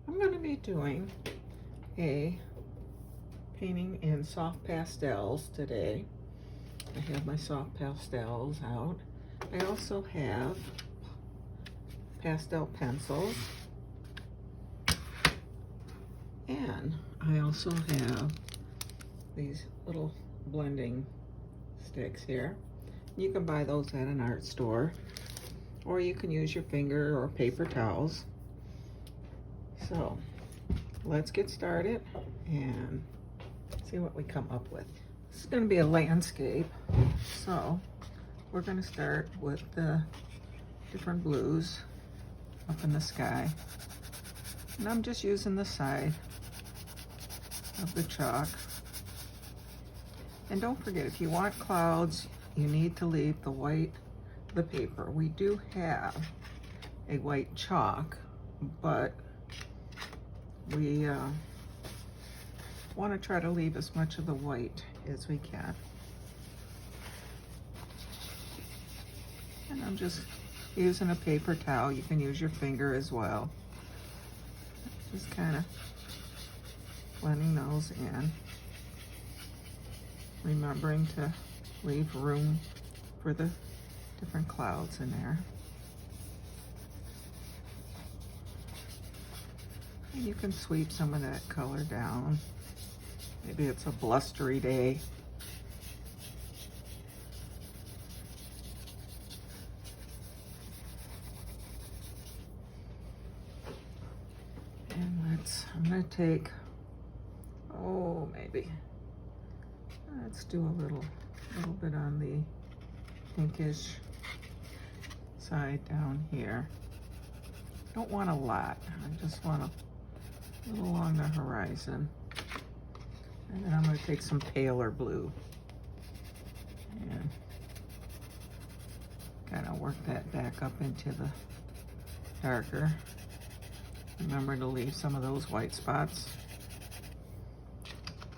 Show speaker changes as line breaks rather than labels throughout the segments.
I'm going to be doing a painting in soft pastels today. I have my soft pastels out. I also have pastel pencils, and I also have these little blending sticks here. You can buy those at an art store, or you can use your finger or paper towels. So let's get started and see what we come up with. This is going to be a landscape, so we're going to start with the different blues up in the sky, and I'm just using the side of the chalk. And don't forget, if you want clouds, you need to leave the white of the paper. We do have a white chalk, but we want to try to leave as much of the white as we can. And I'm just using a paper towel. You can use your finger as well. Just kind of blending those in. Remembering to leave room for the different clouds in there. And you can sweep some of that color down. Maybe it's a blustery day. And I'm gonna take, let's do a little bit on the pinkish side down here. Don't want a lot, I just want a little along the horizon. And then I'm going to take some paler blue and kind of work that back up into the darker. Remember to leave some of those white spots.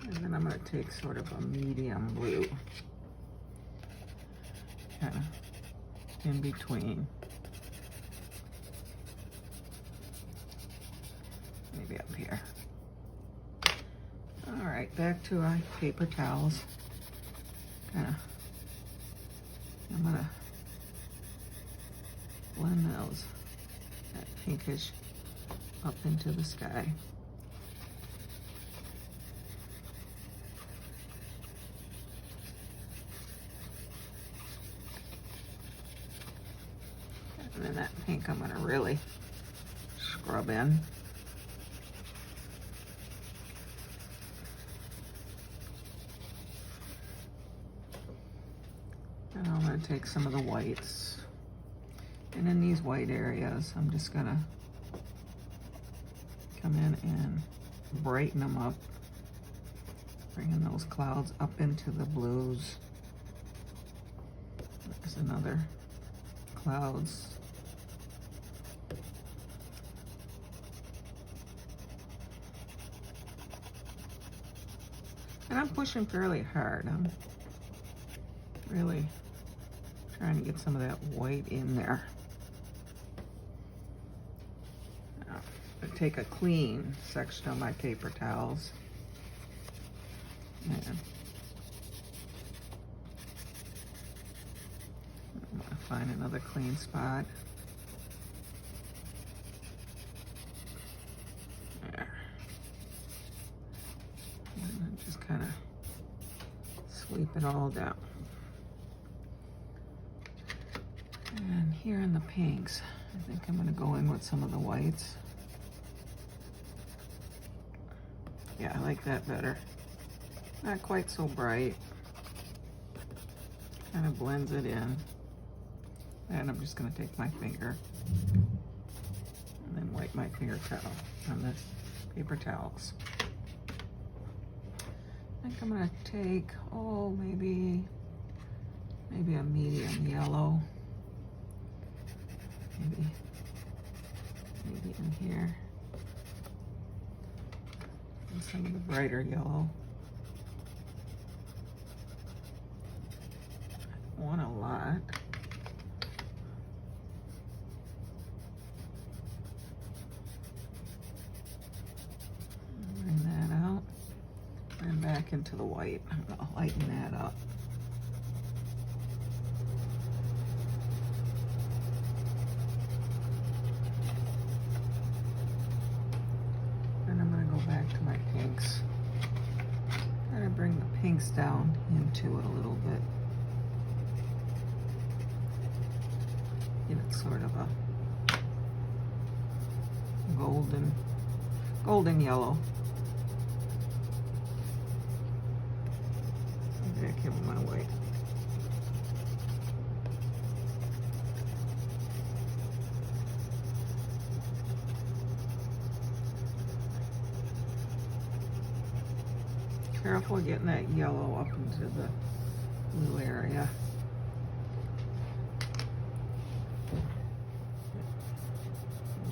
And then I'm going to take sort of a medium blue, kind of in between. Maybe up here. All right, back to our paper towels. I'm gonna blend that pinkish up into the sky. And then that pink I'm gonna really scrub in. And I'm going to take some of the whites, and in these white areas I'm just going to come in and brighten them up, bringing those clouds up into the blues. There's another clouds. And I'm pushing fairly hard. I'm really trying to get some of that white in there. Now, I take a clean section of my paper towels and I'm going to find another clean spot. There. And then just kind of sweep it all down. And here in the pinks, I think I'm going to go in with some of the whites. Yeah, I like that better. Not quite so bright. Kind of blends it in. And I'm just going to take my finger and then wipe my finger towel on this paper towels. I think I'm going to take, maybe a medium yellow. Maybe in here. And some of the brighter yellow. I don't want a lot. back into the white. I'm gonna lighten that up. And I'm gonna go back to my pinks. Kind of bring the pinks down into it a little bit. Give it sort of a golden yellow. Back in my way. Careful getting that yellow up into the blue area.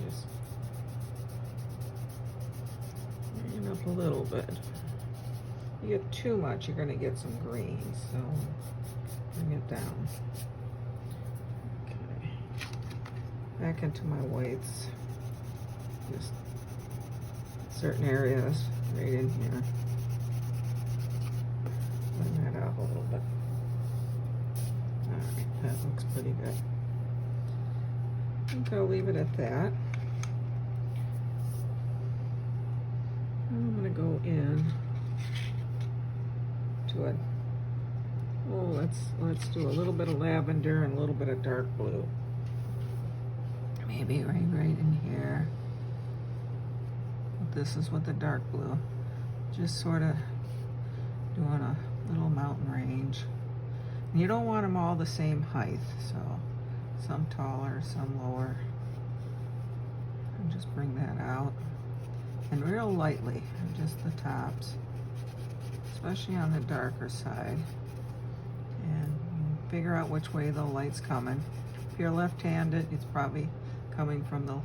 Just bring it up a little bit. You get too much, you're going to get some green, so bring it down. Okay. Back into my whites. Just certain areas right in here. Bring that out a little bit. Alright, that looks pretty good. I think I'll leave it at that. I'm going to go in to it. Oh, let's do a little bit of lavender and a little bit of dark blue. Maybe right in here. This is with the dark blue. Just sort of doing a little mountain range. And you don't want them all the same height, so some taller, some lower. And just bring that out. And real lightly, just the tops. Especially on the darker side, and figure out which way the light's coming. If you're left-handed, it's probably coming from the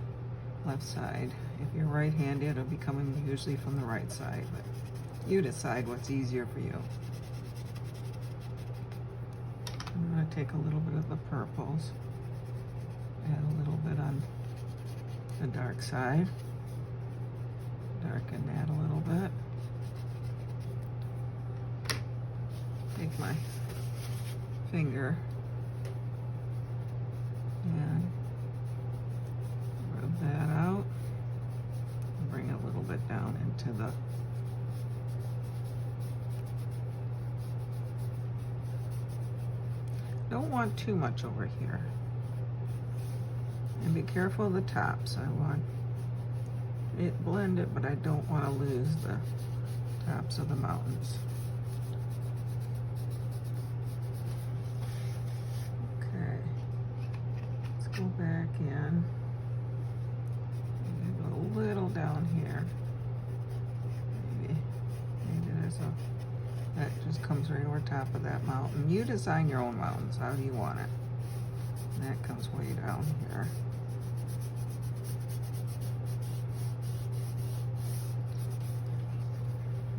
left side. If you're right-handed, it'll be coming usually from the right side, but you decide what's easier for you. I'm going to take a little bit of the purples, add a little bit on the dark side, darken that a little bit. Take my finger and rub that out and bring it a little bit down into the don't want too much over here, and be careful of the tops. I want it blended, but I don't want to lose the tops of the mountains. Go back in. Maybe go a little down here. Maybe there's a that just comes right over top of that mountain. You design your own mountains. How do you want it? And that comes way down here.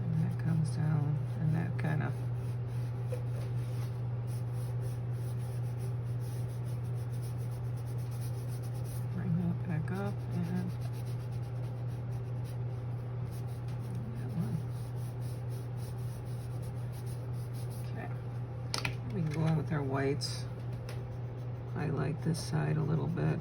And that comes down, and that kind of up and that one. Okay, we can go in with our whites. Highlight this side a little bit.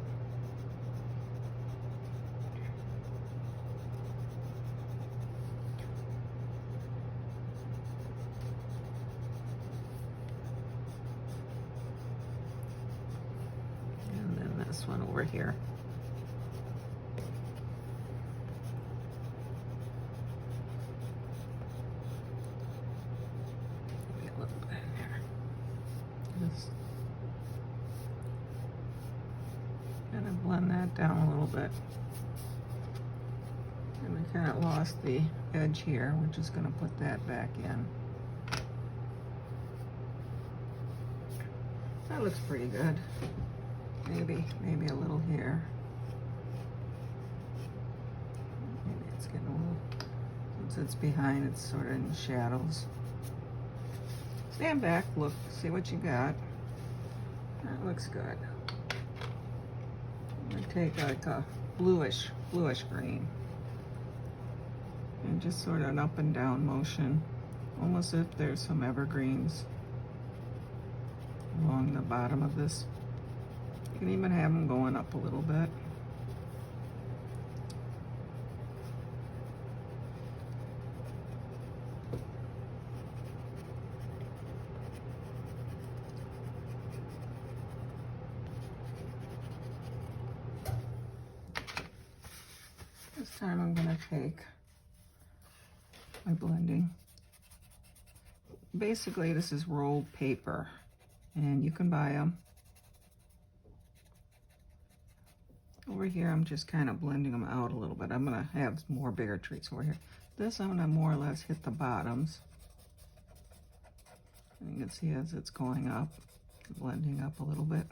And then this one over here. Kind of blend that down a little bit. And we kind of lost the edge here. We're just going to put that back in. That looks pretty good. Maybe a little here. Maybe it's getting a little, since it's behind, it's sort of in the shadows. Stand back, look, see what you got. That looks good. I'm gonna take like a bluish green. And just sort of an up and down motion. almost as if there's some evergreens along the bottom of this. You can even have them going up a little bit. This time I'm going to take my blending. Basically, this is rolled paper, and you can buy them. Over here, I'm just kind of blending them out a little bit. I'm going to have more bigger trees over here. This, I'm going to more or less hit the bottoms. And you can see as it's going up, blending up a little bit.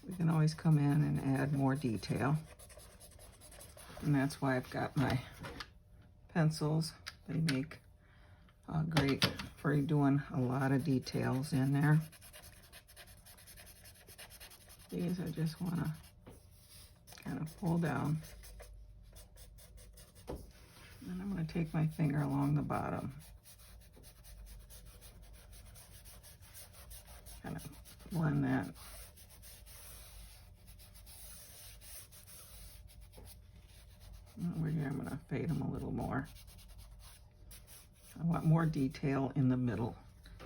We can always come in and add more detail. And that's why I've got my pencils. They make great for doing a lot of details in there. These I just want to kind of pull down. And I'm going to take my finger along the bottom. Kind of blend that. Over here, I'm going to fade them a little more. I want more detail in the middle.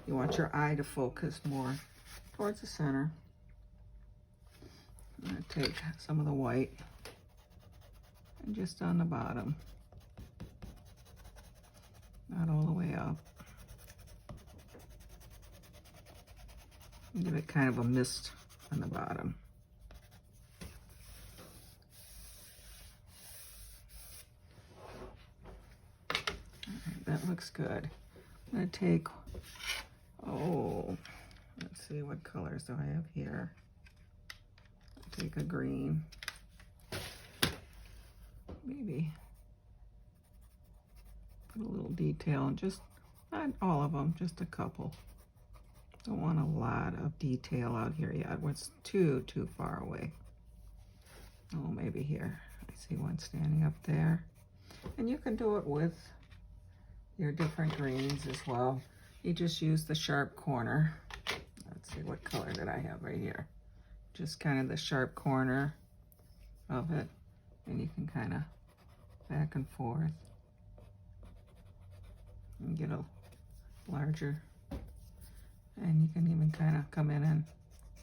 You want your eye to focus more towards the center. I'm going to take some of the white and just on the bottom, not all the way up. Give it kind of a mist on the bottom. That looks good. I'm going to take, let's see, what colors do I have here? I'll take a green. Maybe put a little detail, and just, not all of them, just a couple. Don't want a lot of detail out here yet. It's too far away. Oh, maybe here. I see one standing up there. And you can do it with your different greens as well. You just use the sharp corner. Let's see, what color did I have right here? Just kind of the sharp corner of it, and you can kind of back and forth and get a larger, and you can even kind of come in and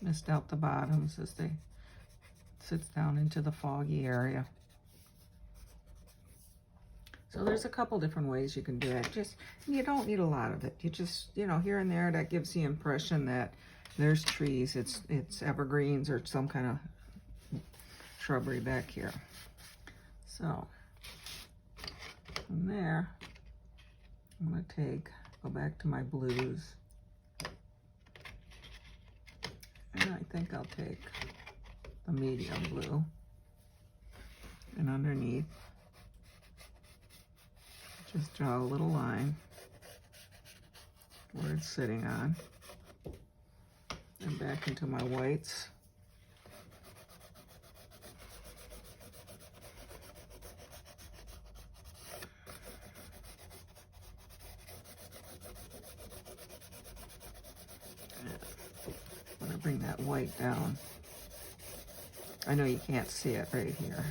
mist out the bottoms as they sits down into the foggy area. So there's a couple different ways you can do it. Just, you don't need a lot of it. You just, here and there, that gives the impression that there's trees. It's evergreens or some kind of shrubbery back here. So from there, I'm going to go back to my blues. And I think I'll take the medium blue. And underneath, just draw a little line where it's sitting on, and back into my whites. I'm gonna bring that white down. I know you can't see it right here,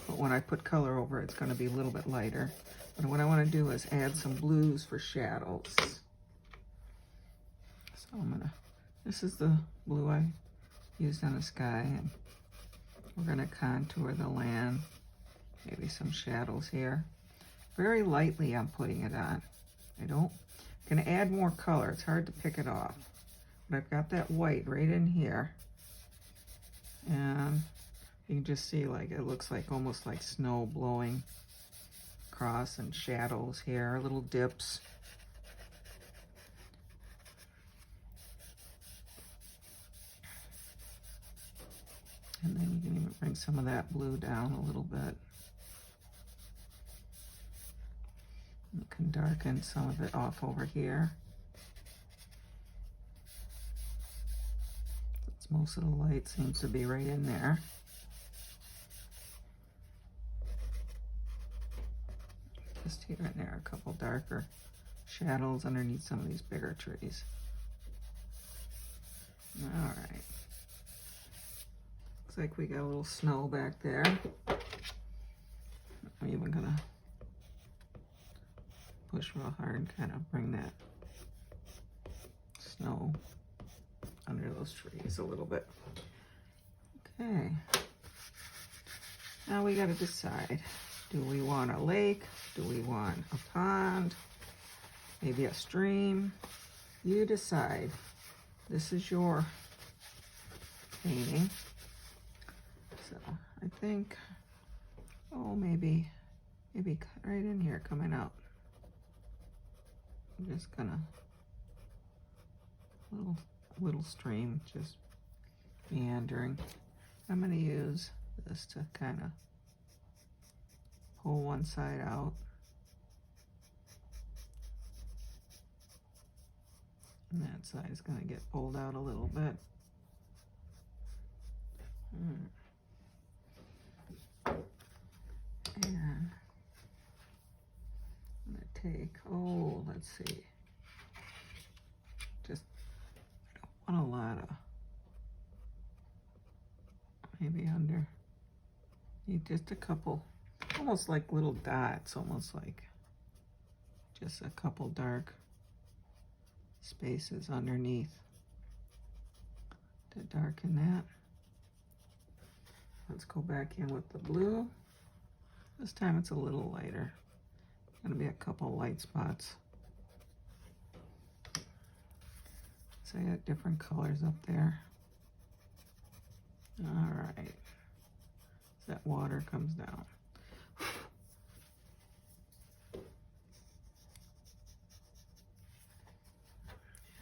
but when I put color over it, it's gonna be a little bit lighter. But what I want to do is add some blues for shadows. So this is the blue I used on the sky, and we're going to contour the land. Maybe some shadows here. Very lightly I'm putting it on. I'm going to add more color. It's hard to pick it off. But I've got that white right in here. And you can just see it looks like almost like snow blowing across, and shadows here, little dips. And then you can even bring some of that blue down a little bit. You can darken some of it off over here. Most of the light seems to be right in there. just here and there, a couple darker shadows underneath some of these bigger trees. All right. Looks like we got a little snow back there. I'm even gonna push real hard and kind of bring that snow under those trees a little bit. Okay. Now we got to decide. Do we want a lake? Do we want a pond? Maybe a stream? You decide. This is your painting. So I think, oh, maybe cut right in here coming out. I'm just gonna, little stream just meandering. I'm gonna use this to kind of pull one side out. And that side is gonna get pulled out a little bit. And I'm gonna take, oh, let's see. Just, I don't want a lot of, maybe under, need just a couple, almost like little dots, almost like just a couple dark spaces underneath to darken that. Let's go back in with the blue. This time it's a little lighter. Gonna be a couple light spots. So I got different colors up there. All right. As that water comes down.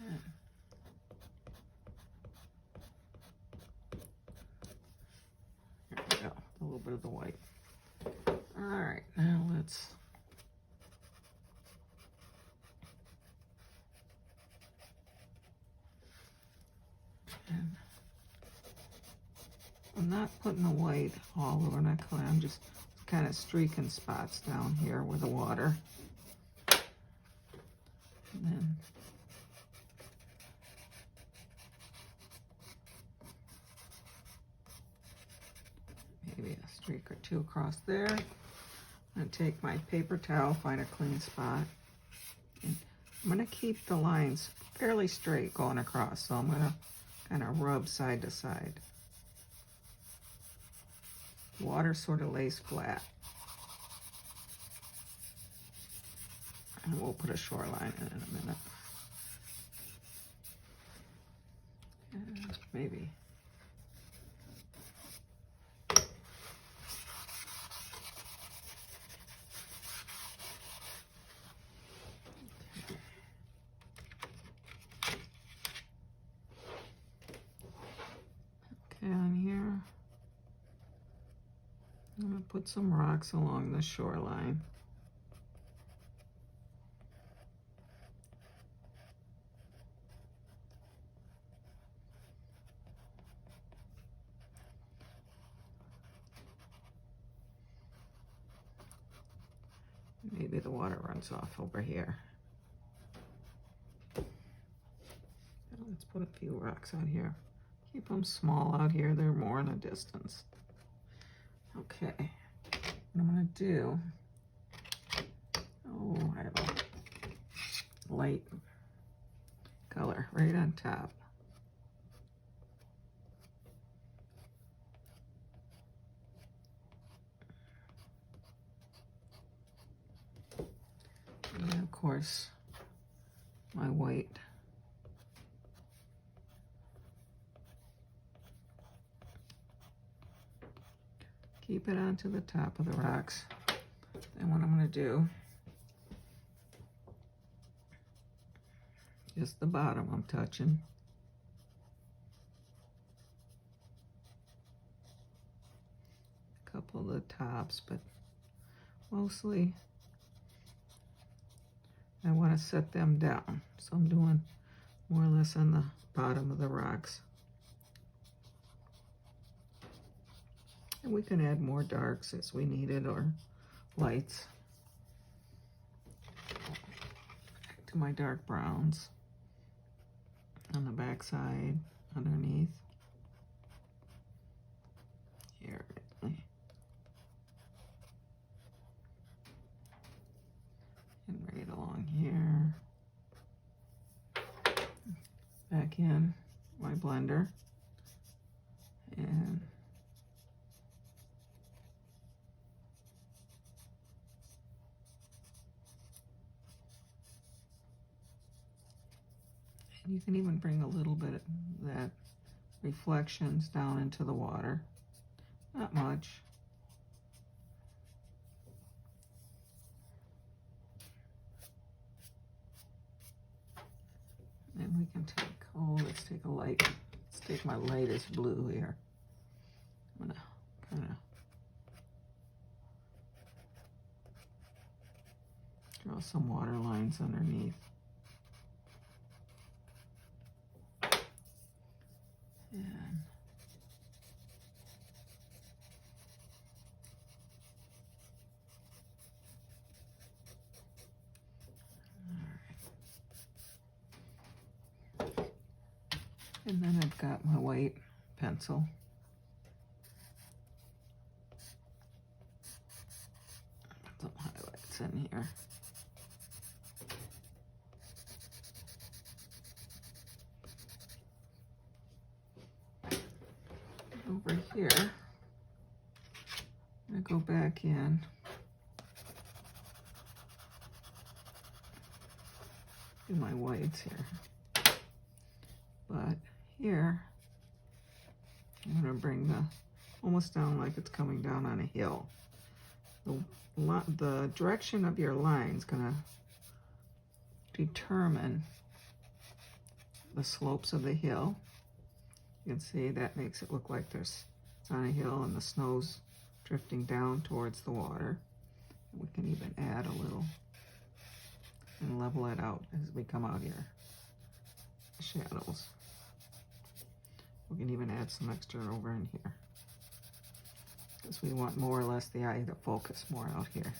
Yeah. There we go. A little bit of the white. All right, now let's I'm not putting the white all over my color. I'm just kind of streaking spots down here with the water. And then maybe a streak or two across there. I'm going to take my paper towel, find a clean spot. And I'm going to keep the lines fairly straight going across. So I'm going to kind of rub side to side. Water sort of lays flat. And we'll put a shoreline in a minute. And maybe. Okay, on here, I'm going to put some rocks along the shoreline. Maybe the water runs off over here. Let's put a few rocks out here. Keep them small out here. They're more in the distance. Okay. What I'm going to do, oh, I have a light color right on top. And of course, my white. Keep it onto the top of the rocks. And what I'm going to do, just the bottom I'm touching. A couple of the tops, but mostly I want to set them down. So I'm doing more or less on the bottom of the rocks. And we can add more darks as we need it, or lights. to my dark browns on the back side, underneath. Here, and right along here. Back in my blender. And you can even bring a little bit of that reflections down into the water. Not much. And we can take, let's take a light. Let's take my lightest blue here. I'm gonna kind of draw some water lines underneath. And and then I've got my white pencil. Put some highlights in here. Over here, I'm going to go back in. Do my whites here. But here, I'm going to bring the, almost down like it's coming down on a hill. The direction of your line is going to determine the slopes of the hill. You can see that makes it look like it's on a hill and the snow's drifting down towards the water. We can even add a little and level it out as we come out here. Shadows. We can even add some extra over in here, because we want more or less the eye to focus more out here.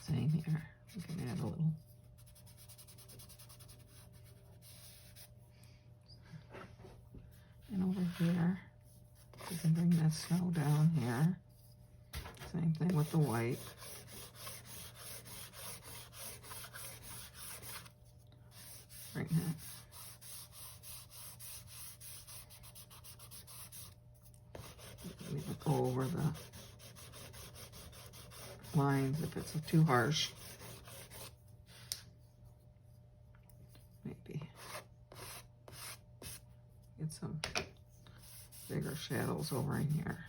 Same here. We can add a little. And over here, we can bring that snow down here. Same thing with the white. Bring that. We can go over the lines if it's too harsh. Maybe get some bigger shadows over in here.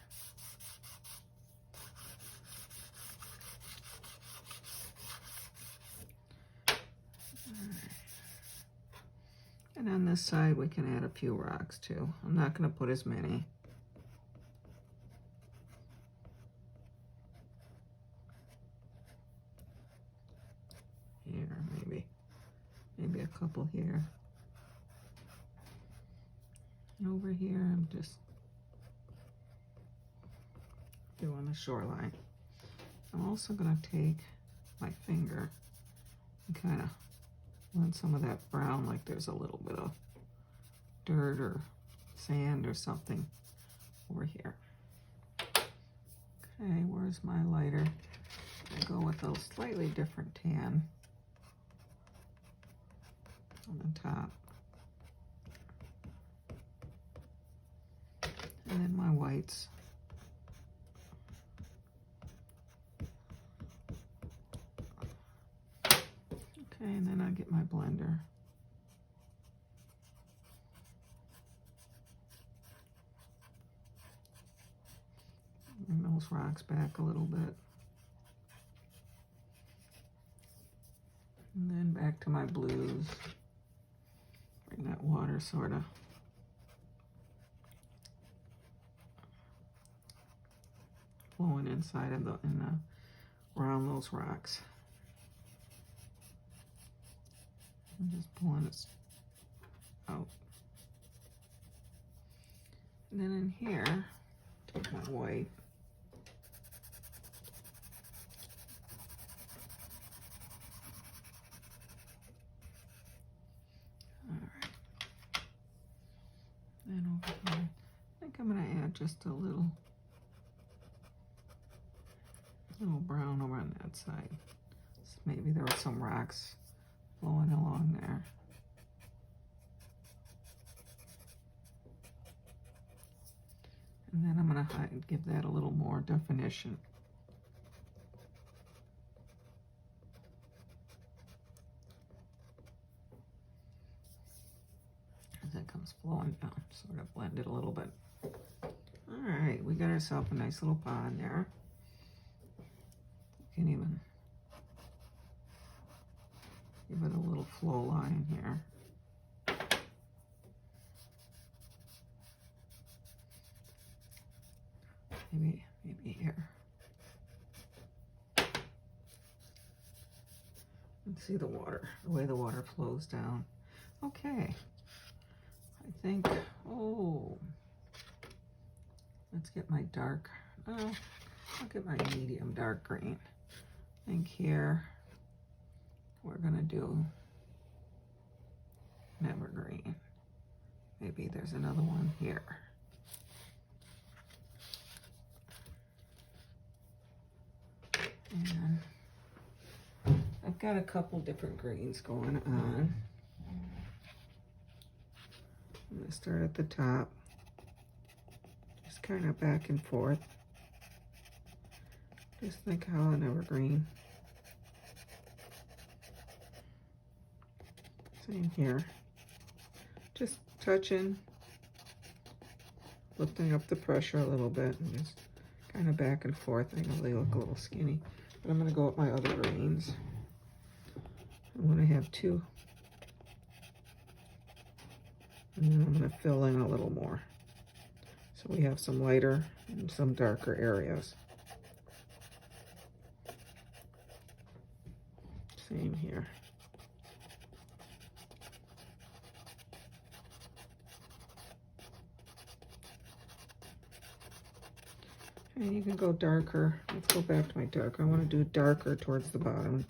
And on this side, we can add a few rocks too. I'm not going to put as many. Here, maybe a couple here. And over here, I'm just doing the shoreline. I'm also going to take my finger and kind of blend some of that brown, like there's a little bit of dirt or sand or something over here. Okay, where's my lighter? I go with a slightly different tan on the top. And then my whites. Okay, and then I get my blender. Bring those rocks back a little bit. And then back to my blues. Bring that water sort of flowing inside of around those rocks. I'm just pulling it out. And then in here, take my white. I think I'm gonna add just a little brown over on that side. So maybe there were some rocks flowing along there. And then I'm gonna give that a little more definition. As it comes flowing down, sort of blend it a little bit. All right, we got ourselves a nice little pond there. You can even give it a little flow line here. Maybe here. And see the water, the way the water flows down. Okay, I think, oh, let's get my dark, I'll get my medium dark green. I think here we're gonna do an evergreen. Maybe there's another one here. And I've got a couple different greens going on. I'm gonna start at the top, just kind of back and forth. Just think how an evergreen. Same here. Just touching, lifting up the pressure a little bit, and just kind of back and forth. I know they look a little skinny, but I'm going to go with my other greens. I want to have two. And then I'm going to fill in a little more. So we have some lighter and some darker areas. Same here. And you can go darker. Let's go back to my darker. I want to do darker towards the bottom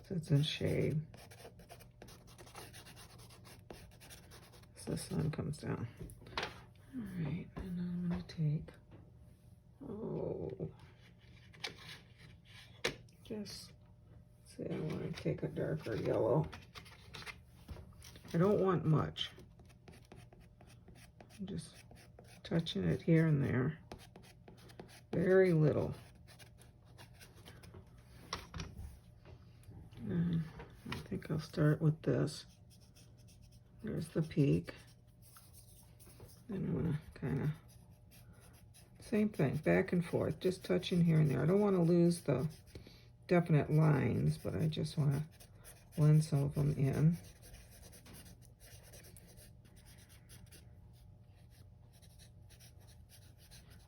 so it's in shade. So the sun comes down. All right, and I'm going to take, just say I want to take a darker yellow. I don't want much. I'm just touching it here and there. Very little. And I think I'll start with this. There's the peak. Then I'm gonna kind of, same thing, back and forth, just touching here and there. I don't want to lose the definite lines, but I just want to blend some of them in.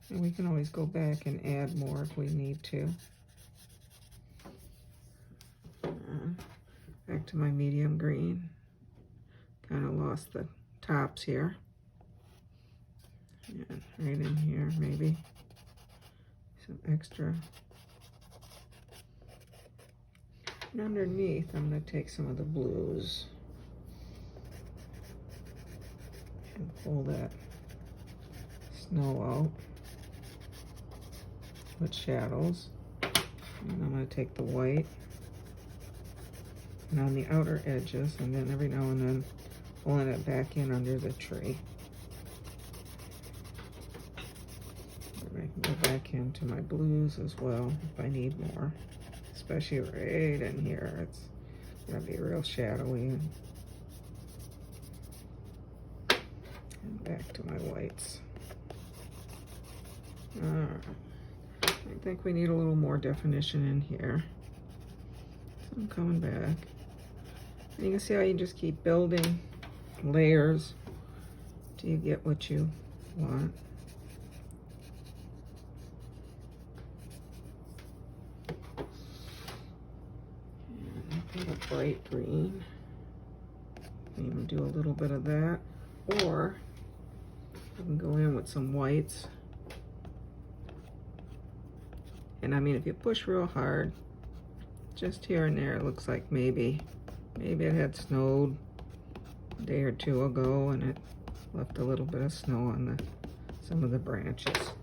And we can always go back and add more if we need to. Back to my medium green. Kind of lost the tops here. And right in here, maybe some extra. And underneath, I'm going to take some of the blues and pull that snow out with shadows. And I'm going to take the white and on the outer edges, and then every now and then pulling it back in under the tree. I can go back into my blues as well if I need more, especially right in here. It's gonna be real shadowy. And back to my whites. I think we need a little more definition in here. So I'm coming back. And you can see how you just keep building layers till you get what you want. And I've got a bright green. Even do a little bit of that. Or I can go in with some whites. And I mean, if you push real hard, just here and there, it looks like maybe it had snowed a day or two ago and it left a little bit of snow on some of the branches.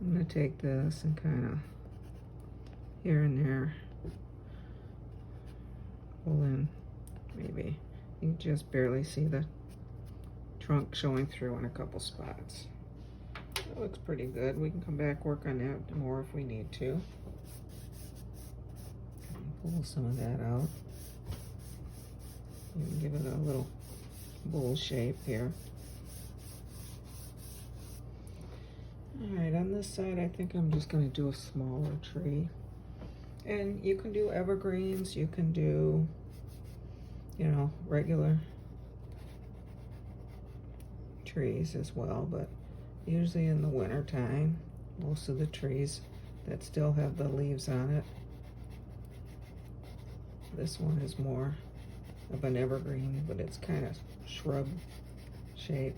I'm going to take this and kind of here and there pull in. Maybe you can just barely see the trunk showing through in a couple spots. That looks pretty good. We can come back, work on that more if we need to. Pull some of that out. And give it a little bowl shape here. Alright, on this side I think I'm just going to do a smaller tree. And you can do evergreens, you can do, you know, regular trees as well, but usually in the winter time, most of the trees that still have the leaves on it. This one is more of an evergreen, but it's kind of shrub shape.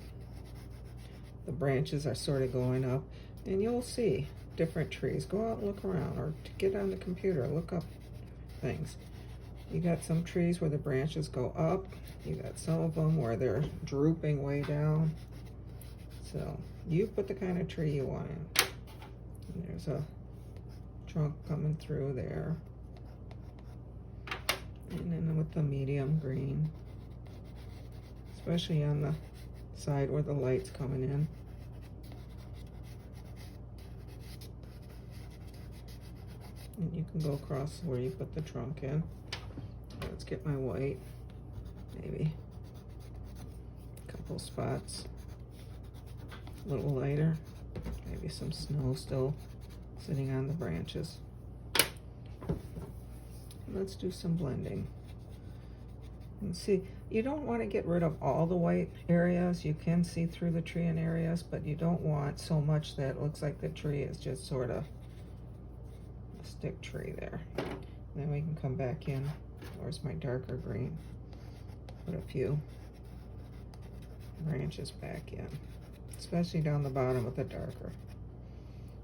The branches are sort of going up, and you'll see different trees. Go out and look around, or get on the computer, look up things. You got some trees where the branches go up. You got some of them where they're drooping way down. So you put the kind of tree you want in. And there's a trunk coming through there. And then with the medium green, especially on the side where the light's coming in. And you can go across where you put the trunk in. Let's get my white, maybe a couple spots, a little lighter, maybe some snow still sitting on the branches. Let's do some blending. And see, you don't want to get rid of all the white areas. You can see through the tree in areas, but you don't want so much that it looks like the tree is just sort of a stick tree there. Then we can come back in. Where's my darker green? Put a few branches back in, especially down the bottom with the darker.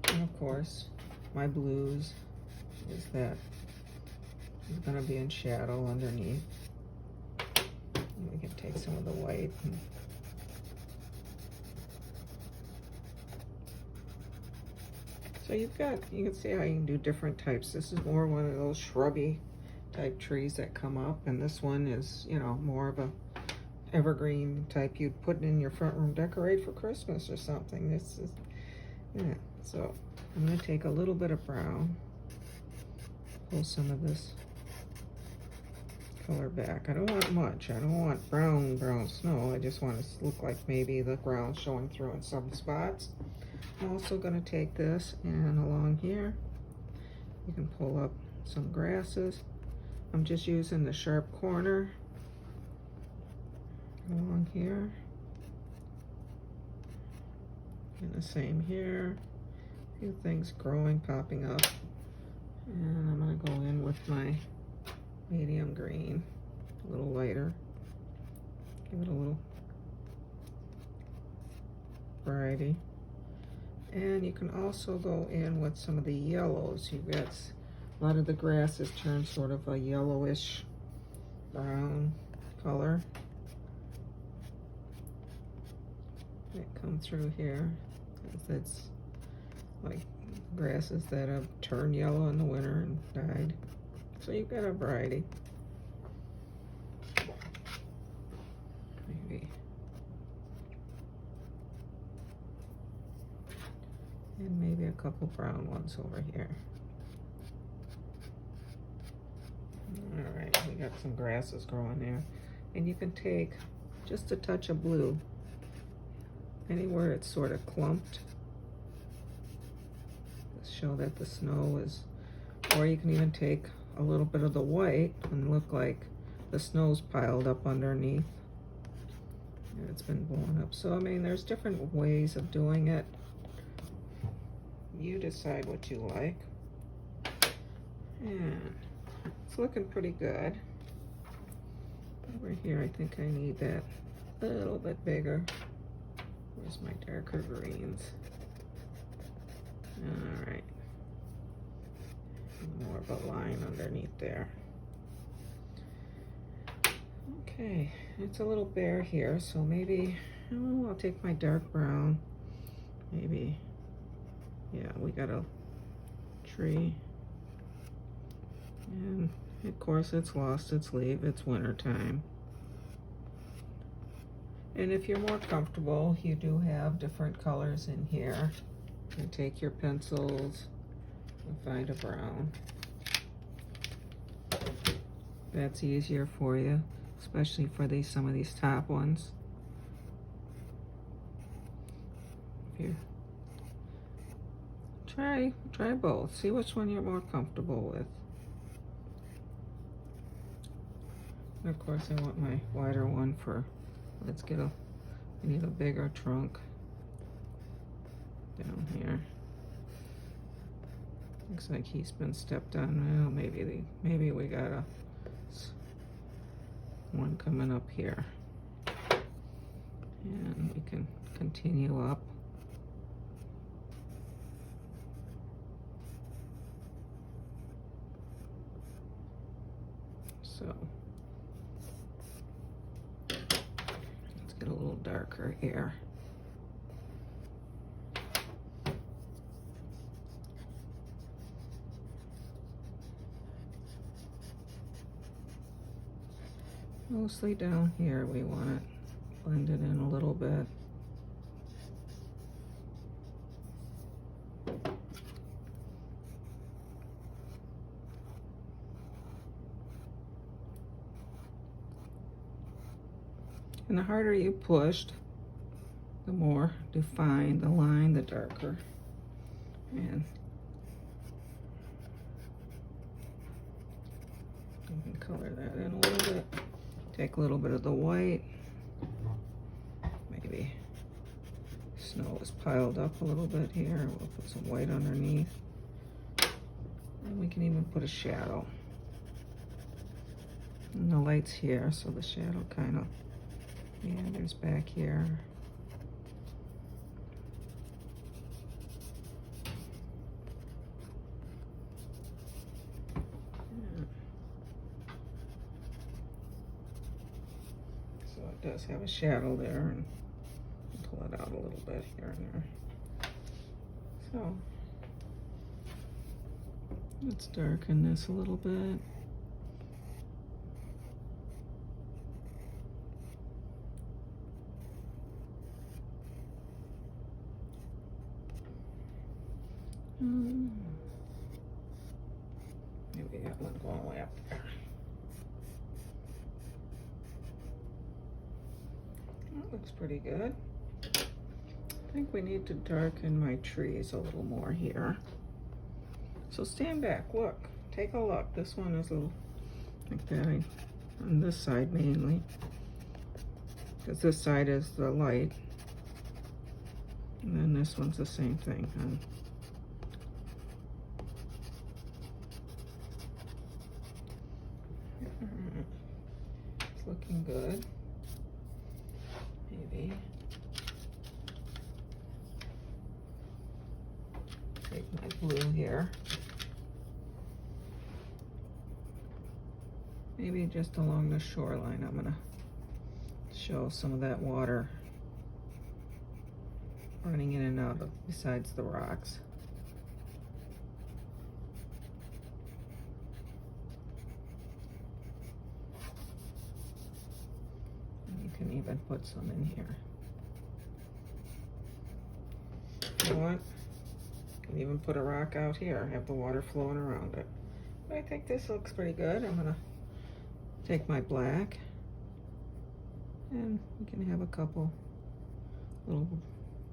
And of course, my blues is that it's going to be in shadow underneath. And we can take some of the white and so you can see how you can do different types. This is more one of those shrubby type trees that come up, and this one is, you know, more of a evergreen type you'd put in your front room, decorate for Christmas or something. This is, yeah. So I'm going to take a little bit of brown, pull some of this color back. I don't want much. I don't want brown snow. I just want it to look like maybe the ground showing through in some spots. I'm also going to take this, and along here you can pull up some grasses. I'm just using the sharp corner along here, and the same here. A few things growing, popping up, and I'm going to go in with my medium green, a little lighter, give it a little variety. And you can also go in with some of the yellows. You've got a lot of the grasses turn sort of a yellowish brown color. That come through here. It's like grasses that have turned yellow in the winter and died. So you've got a variety. Maybe. And maybe a couple brown ones over here. All right, we got some grasses growing there. And you can take just a touch of blue anywhere it's sort of clumped. Just show that the snow is, or you can even take a little bit of the white and look like the snow's piled up underneath. And it's been blown up. So, I mean, there's different ways of doing it. You decide what you like. And it's looking pretty good. Over here, I think I need that a little bit bigger. Where's my darker greens? All right. More of a line underneath there. Okay, it's a little bare here, so maybe, oh, I'll take my dark brown. Maybe, yeah, we got a tree. And of course it's lost its leaf, it's winter time. And if you're more comfortable, you do have different colors in here. You take your pencils and find a brown. That's easier for you, especially for some of these top ones. Here, try both. See which one you're more comfortable with. And of course, I want my wider one for. Let's get we need a bigger trunk down here. Looks like he's been stepped on. Well, maybe we got one coming up here, and we can continue up. So let's get a little darker here. Mostly down here, we want it blended in a little bit. And the harder you pushed, the more defined the line, the darker. And you can color that in a little bit. Take a little bit of the white. Maybe snow is piled up a little bit here. We'll put some white underneath. And we can even put a shadow. And the light's here, so the shadow kind of, yeah, there's back here. It does have a shadow there, and pull it out a little bit here and there. So let's darken this a little bit. Maybe we got one going way up there. That looks pretty good. I think we need to darken my trees a little more here. So stand back, look, take a look. This one is a little like that on this side mainly, because this side is the light, and then this one's the same thing. It's looking good. Maybe take my blue here. Maybe just along the shoreline, I'm gonna show some of that water running in and out of besides the rocks. You can even put some in here. You know what? You can even put a rock out here, have the water flowing around it. But I think this looks pretty good. I'm gonna take my black, and we can have a couple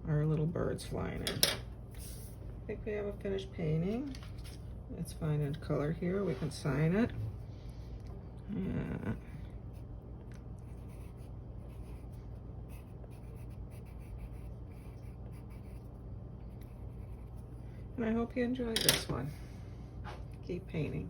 our little birds flying in. I think we have a finished painting. Let's find a color here. We can sign it. Yeah. And I hope you enjoyed this one. Keep painting.